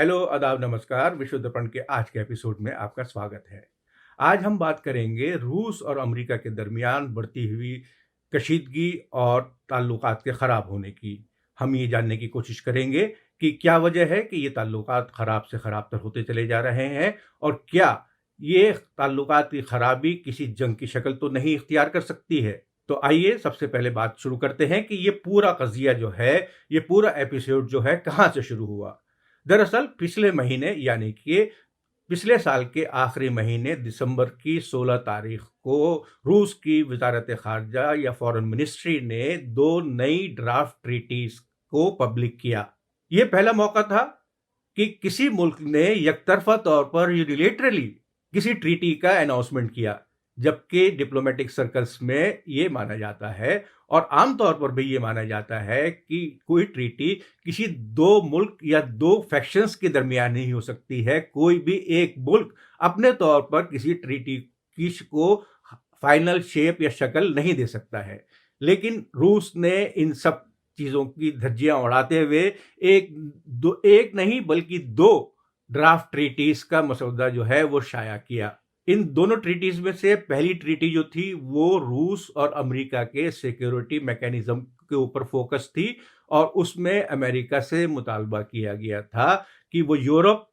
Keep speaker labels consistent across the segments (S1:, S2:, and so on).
S1: Hello, आदाब, नमस्कार। विश्व दर्पण के आज के एपिसोड में आपका स्वागत है। आज हम बात करेंगे रूस और अमेरिका के दरमियान बढ़ती हुई कशीदगी और ताल्लुकात के ख़राब होने की। हम ये जानने की कोशिश करेंगे कि क्या वजह है कि ये ताल्लुकात ख़राब से ख़राब तर होते चले जा रहे हैं और क्या ये ताल्लुकात की ख़राबी किसी जंग की शक्ल तो नहीं इख्तियार कर सकती है। तो आइए सबसे पहले बात शुरू करते हैं कि ये पूरा कज़िया जो है, ये पूरा एपिसोड जो है कहाँ से शुरू हुआ। दरअसल पिछले महीने यानी कि पिछले साल के आखिरी महीने दिसंबर की 16 तारीख को रूस की वजारत खारजा या फॉरेन मिनिस्ट्री ने 2 नई ड्राफ्ट ट्रीटीज को पब्लिक किया। ये पहला मौका था कि किसी मुल्क ने यकतरफा तौर पर यूनिलेटरली किसी ट्रीटी का अनाउंसमेंट किया, जबकि डिप्लोमेटिक सर्कल्स में ये माना जाता है और आमतौर पर भी ये माना जाता है कि कोई ट्रीटी किसी दो मुल्क या दो फैक्शंस के दरमियान नहीं हो सकती है। कोई भी एक मुल्क अपने तौर पर किसी ट्रीटी को फाइनल शेप या शक्ल नहीं दे सकता है। लेकिन रूस ने इन सब चीज़ों की धज्जियां उड़ाते हुए एक नहीं बल्कि 2 ड्राफ्ट ट्रीटीज का मसौदा जो है वो शाया किया। इन दोनों ट्रीटीज में से पहली ट्रीटी जो थी वो रूस और अमेरिका के सिक्योरिटी मैकेनिज्म के ऊपर फोकस थी और उसमें अमेरिका से मुतालबा किया गया था कि वो यूरोप,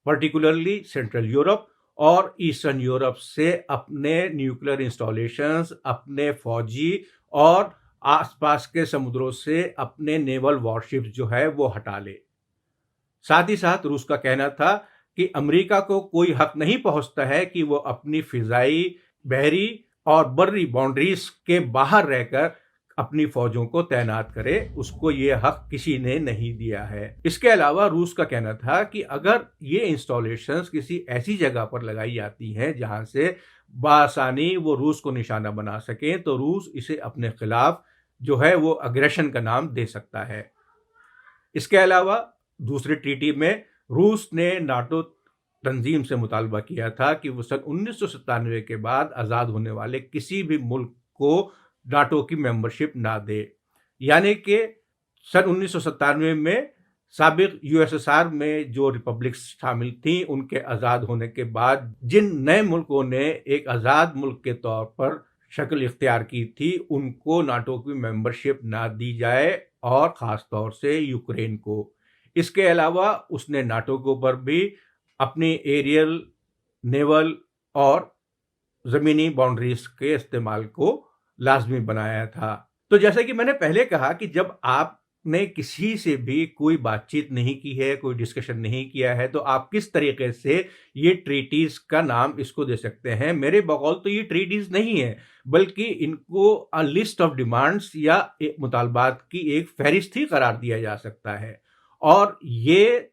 S1: पर्टिकुलरली सेंट्रल यूरोप और ईस्टर्न यूरोप से अपने न्यूक्लियर इंस्टॉलेशंस, अपने फौजी और आसपास के समुद्रों से अपने नेवल वॉरशिप्स जो है वो हटा ले। साथ ही साथ रूस का कहना था कि अमेरिका को कोई हक नहीं पहुंचता है कि वो अपनी फिजाई, बहरी और बर्री बाउंड्रीज के बाहर रहकर अपनी फौजों को तैनात करे। उसको ये हक किसी ने नहीं दिया है। इसके अलावा रूस का कहना था कि अगर ये इंस्टॉलेशंस किसी ऐसी जगह पर लगाई जाती हैं जहां से बासानी वो रूस को निशाना बना सकें तो रूस इसे अपने खिलाफ जो है वो अग्रेशन का नाम दे सकता है। इसके अलावा दूसरी ट्रीटी में रूस ने नाटो तंजीम से मुतालबा किया था कि वो सन 1997 के बाद आज़ाद होने वाले किसी भी मुल्क को नाटो की मेंबरशिप ना दे। यानी कि सन 1997 में साबिक यूएसएसआर में जो रिपब्लिक्स शामिल थी, उनके आज़ाद होने के बाद जिन नए मुल्कों ने एक आज़ाद मुल्क के तौर पर शक्ल इख्तियार की थी, उनको नाटो की मेंबरशिप ना दी जाए और ख़ास तौर से यूक्रेन को। इसके अलावा उसने नाटो के ऊपर भी अपनी एरियल, नेवल और ज़मीनी बाउंड्रीज के इस्तेमाल को लाजमी बनाया था। तो जैसे कि मैंने पहले कहा कि जब आपने किसी से भी कोई बातचीत नहीं की है, कोई डिस्कशन नहीं किया है, तो आप किस तरीके से ये ट्रीटीज का नाम इसको दे सकते हैं। मेरे बकौल तो ये ट्रीटीज नहीं है, बल्कि इनको अ लिस्ट ऑफ डिमांड्स या मुतालबात की एक फहरिस्त ही करार दिया जा सकता है। और ये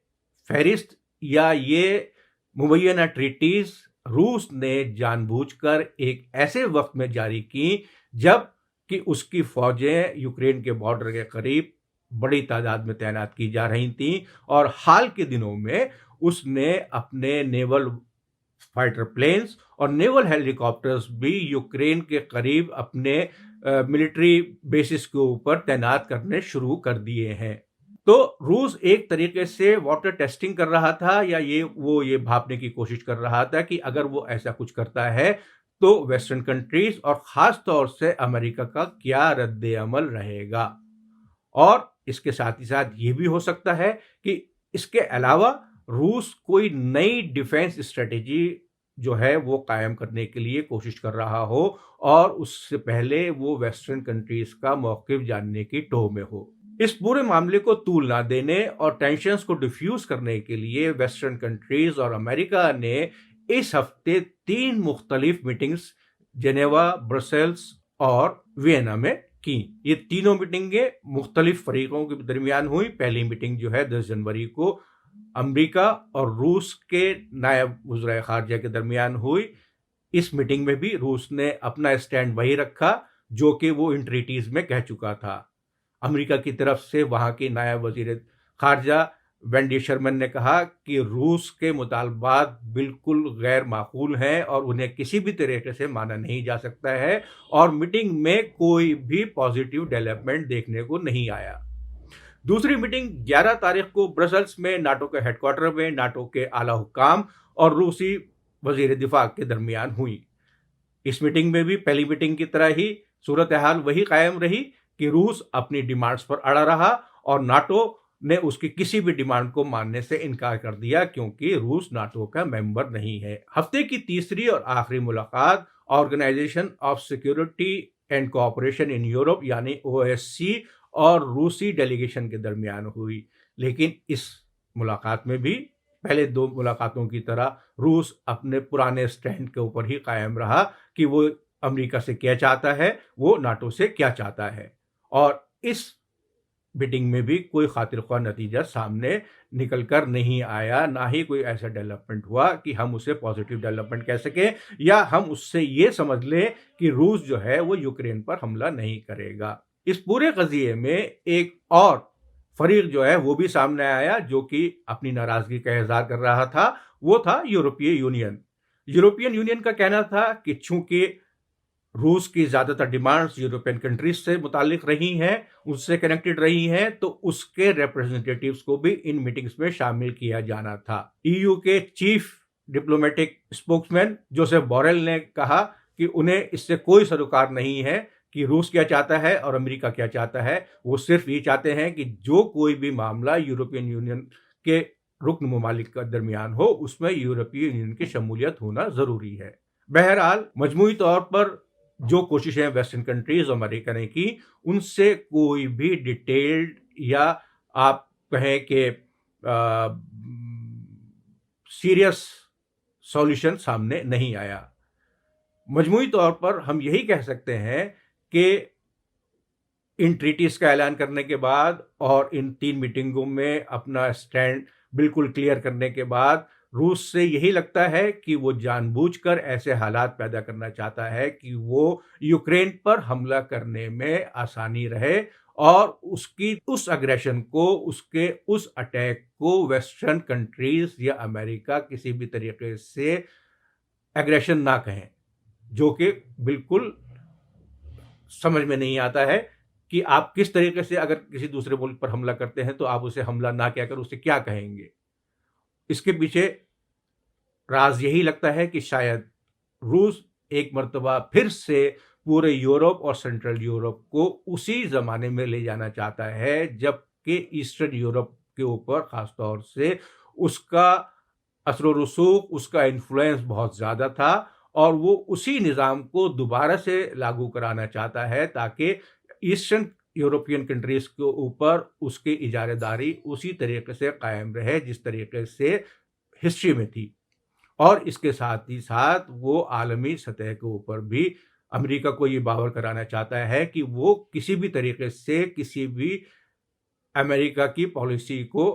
S1: फहरिस्त या ये मुबैना ट्रीटीज रूस ने जानबूझकर एक ऐसे वक्त में जारी की जब कि उसकी फौजें यूक्रेन के बॉर्डर के करीब बड़ी तादाद में तैनात की जा रही थीं और हाल के दिनों में उसने अपने नेवल फाइटर प्लेन्स और नेवल हेलीकॉप्टर्स भी यूक्रेन के करीब अपने मिलिट्री बेसिस के ऊपर तैनात करने शुरू कर दिए हैं। तो रूस एक तरीके से वाटर टेस्टिंग कर रहा था या ये भापने की कोशिश कर रहा था कि अगर वो ऐसा कुछ करता है तो वेस्टर्न कंट्रीज और खास तौर से अमेरिका का क्या रद्द अमल रहेगा। और इसके साथ ही साथ ये भी हो सकता है कि इसके अलावा रूस कोई नई डिफेंस स्ट्रेटेजी जो है वो कायम करने के लिए कोशिश कर रहा हो और उससे पहले वो वेस्टर्न कंट्रीज का मौक़िफ़ जानने की टोह में हो। इस पूरे मामले को तूल ना देने और टेंशन्स को डिफ्यूज करने के लिए वेस्टर्न कंट्रीज और अमेरिका ने इस हफ्ते 3 मुख्तलिफ मीटिंग्स जेनेवा, ब्रसेल्स और वियना में की। ये तीनों मीटिंगें मुख्तलिफ फरीकों के दरमियान हुई। पहली मीटिंग जो है 10 जनवरी को अमेरिका और रूस के नायब वज़ीर ख़ारजा के दरमियान हुई। इस मीटिंग में भी रूस ने अपना स्टैंड वही रखा जो कि वो इन ट्रीटीज में कह चुका था। अमेरिका की तरफ से वहाँ के नायब वज़ीर ख़ारजा वेंडी शर्मन ने कहा कि रूस के मुतालबात बिल्कुल गैर माकूल हैं और उन्हें किसी भी तरीके से माना नहीं जा सकता है और मीटिंग में कोई भी पॉजिटिव डेवलपमेंट देखने को नहीं आया। दूसरी मीटिंग 11 तारीख को ब्रसल्स में नाटो के हेडक्वार्टर में नाटो के आला हुक्काम और रूसी वजीर दिफा के दरमियान हुई। इस मीटिंग में भी पहली मीटिंग की तरह ही सूरत हाल वही कायम रही कि रूस अपनी डिमांड्स पर अड़ा रहा और नाटो ने उसकी किसी भी डिमांड को मानने से इनकार कर दिया, क्योंकि रूस नाटो का मेंबर नहीं है। हफ्ते की तीसरी और आखिरी मुलाकात Organisation of Security and Cooperation in Europe यानी OSCE और रूसी डेलीगेशन के दरमियान हुई, लेकिन इस मुलाकात में भी पहले दो मुलाकातों की तरह रूस अपने पुराने स्टैंड के ऊपर ही कायम रहा कि वो अमेरिका से क्या चाहता है, वो नाटो से क्या चाहता है। और इस मीटिंग में भी कोई खातिर-ख्वाह नतीजा सामने निकल कर नहीं आया, ना ही कोई ऐसा डेवलपमेंट हुआ कि हम उसे पॉजिटिव डेवलपमेंट कह सकें या हम उससे ये समझ लें कि रूस जो है वो यूक्रेन पर हमला नहीं करेगा। इस पूरे कज़िये में एक और फरीक जो है वो भी सामने आया जो कि अपनी नाराजगी का इज़हार कर रहा था, वो था यूरोपीय यूनियन। यूरोपियन यूनियन का कहना था कि चूंकि रूस की ज़्यादातर डिमांड्स यूरोपियन कंट्रीज से मुतालिक रही हैं, उससे कनेक्टेड रही हैं, तो उसके रिप्रेजेंटेटिव्स को भी इन मीटिंग्स में शामिल किया जाना था। EU के chief diplomatic spokesman Josep Borrell ने कहा कि उन्हें इससे कोई सरोकार नहीं है कि रूस क्या चाहता है और अमेरिका क्या चाहता है। वो सिर्फ ये चाहते हैं कि जो कोई भी मामला यूरोपियन यूनियन के रुकन ममालिक के दरमियान हो, उसमें यूरोपीय यूनियन की शमूलियत होना ज़रूरी है। बहरहाल मजमूई तौर पर जो कोशिशें वेस्टर्न कंट्रीज अमेरिका ने की, उनसे कोई भी डिटेल्ड या आप कहें कि सीरियस सॉल्यूशन सामने नहीं आया। मजमूई तौर पर हम यही कह सकते हैं कि इन ट्रीटीज का ऐलान करने के बाद और इन 3 मीटिंगों में अपना स्टैंड बिल्कुल क्लियर करने के बाद रूस से यही लगता है कि वो जानबूझकर ऐसे हालात पैदा करना चाहता है कि वो यूक्रेन पर हमला करने में आसानी रहे और उसकी उस अग्रेशन को, उसके उस अटैक को वेस्टर्न कंट्रीज या अमेरिका किसी भी तरीके से एग्रेशन ना कहें, जो कि बिल्कुल समझ में नहीं आता है कि आप किस तरीके से अगर किसी दूसरे मुल्क पर हमला करते हैं तो आप उसे हमला ना कहकर उसे क्या कहेंगे। इसके पीछे राज यही लगता है कि शायद रूस एक मर्तबा फिर से पूरे यूरोप और सेंट्रल यूरोप को उसी ज़माने में ले जाना चाहता है जबकि ईस्टर्न यूरोप के ऊपर ख़ासतौर से उसका असर रसूख, उसका इन्फ्लुएंस बहुत ज़्यादा था और वो उसी निज़ाम को दोबारा से लागू कराना चाहता है ताकि ईस्टर्न यूरोपियन कंट्रीज़ के ऊपर उसकी इजारेदारी उसी तरीके से कायम रहे जिस तरीके से हिस्ट्री में थी। और इसके साथ ही साथ वो आलमी सतह के ऊपर भी अमेरिका को ये बावर कराना चाहता है कि वो किसी भी तरीके से किसी भी अमेरिका की पॉलिसी को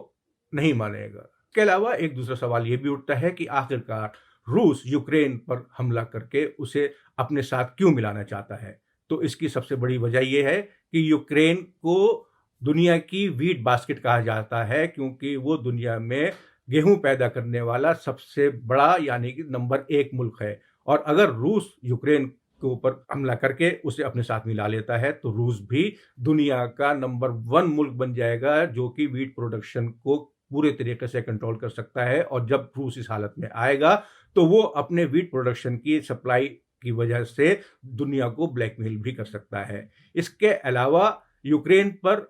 S1: नहीं मानेगा। इसके अलावा एक दूसरा सवाल ये भी उठता है कि आखिरकार रूस यूक्रेन पर हमला करके उसे अपने साथ क्यों मिलाना चाहता है। तो इसकी सबसे बड़ी वजह यह है कि यूक्रेन को दुनिया की वीट बास्केट कहा जाता है क्योंकि वो दुनिया में गेहूं पैदा करने वाला सबसे बड़ा यानी कि नंबर 1 मुल्क है। और अगर रूस यूक्रेन के ऊपर हमला करके उसे अपने साथ मिला लेता है तो रूस भी दुनिया का नंबर 1 मुल्क बन जाएगा जो कि वीट प्रोडक्शन को पूरे तरीके से कंट्रोल कर सकता है। और जब रूस इस हालत में आएगा तो वो अपने वीट प्रोडक्शन की सप्लाई की वजह से दुनिया को ब्लैकमेल भी कर सकता है। इसके अलावा यूक्रेन पर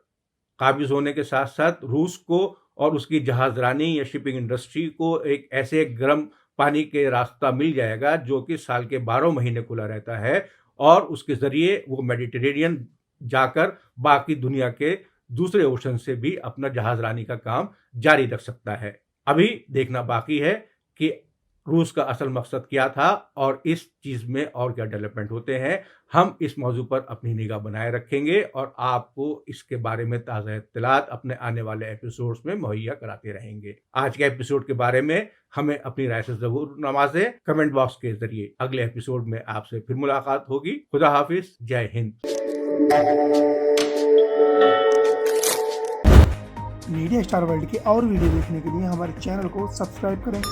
S1: काबिज होने के साथ साथ रूस को और उसकी जहाजरानी या शिपिंग इंडस्ट्री को एक ऐसे गर्म पानी के रास्ता मिल जाएगा जो कि साल के 12 महीने खुला रहता है और उसके ज़रिए वो मेडिटेरेनियन जाकर बाकी दुनिया के दूसरे ओशन से भी अपना जहाजरानी का काम जारी रख सकता है। अभी देखना बाकी है कि रूस का असल मकसद क्या था और इस चीज़ में और क्या डेवलपमेंट होते हैं। हम इस मौजू पर अपनी निगाह बनाए रखेंगे और आपको इसके बारे में ताज़ा इत्तलात अपने आने वाले एपिसोड्स में मुहैया कराते रहेंगे। आज के एपिसोड के बारे में हमें अपनी राय से ज़रूर नवाजें कमेंट बॉक्स के जरिए। अगले एपिसोड में आपसे फिर मुलाकात होगी। खुदा हाफिज, जय हिंद।
S2: मीडिया स्टार वर्ल्ड के और वीडियो देखने के लिए हमारे चैनल को सब्सक्राइब करें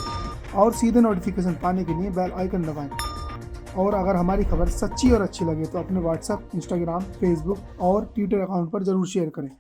S2: और सीधे नोटिफिकेशन पाने के लिए बेल आइकन दबाएं। और अगर हमारी खबर सच्ची और अच्छी लगे तो अपने व्हाट्सएप, इंस्टाग्राम, फेसबुक और ट्विटर अकाउंट पर ज़रूर शेयर करें।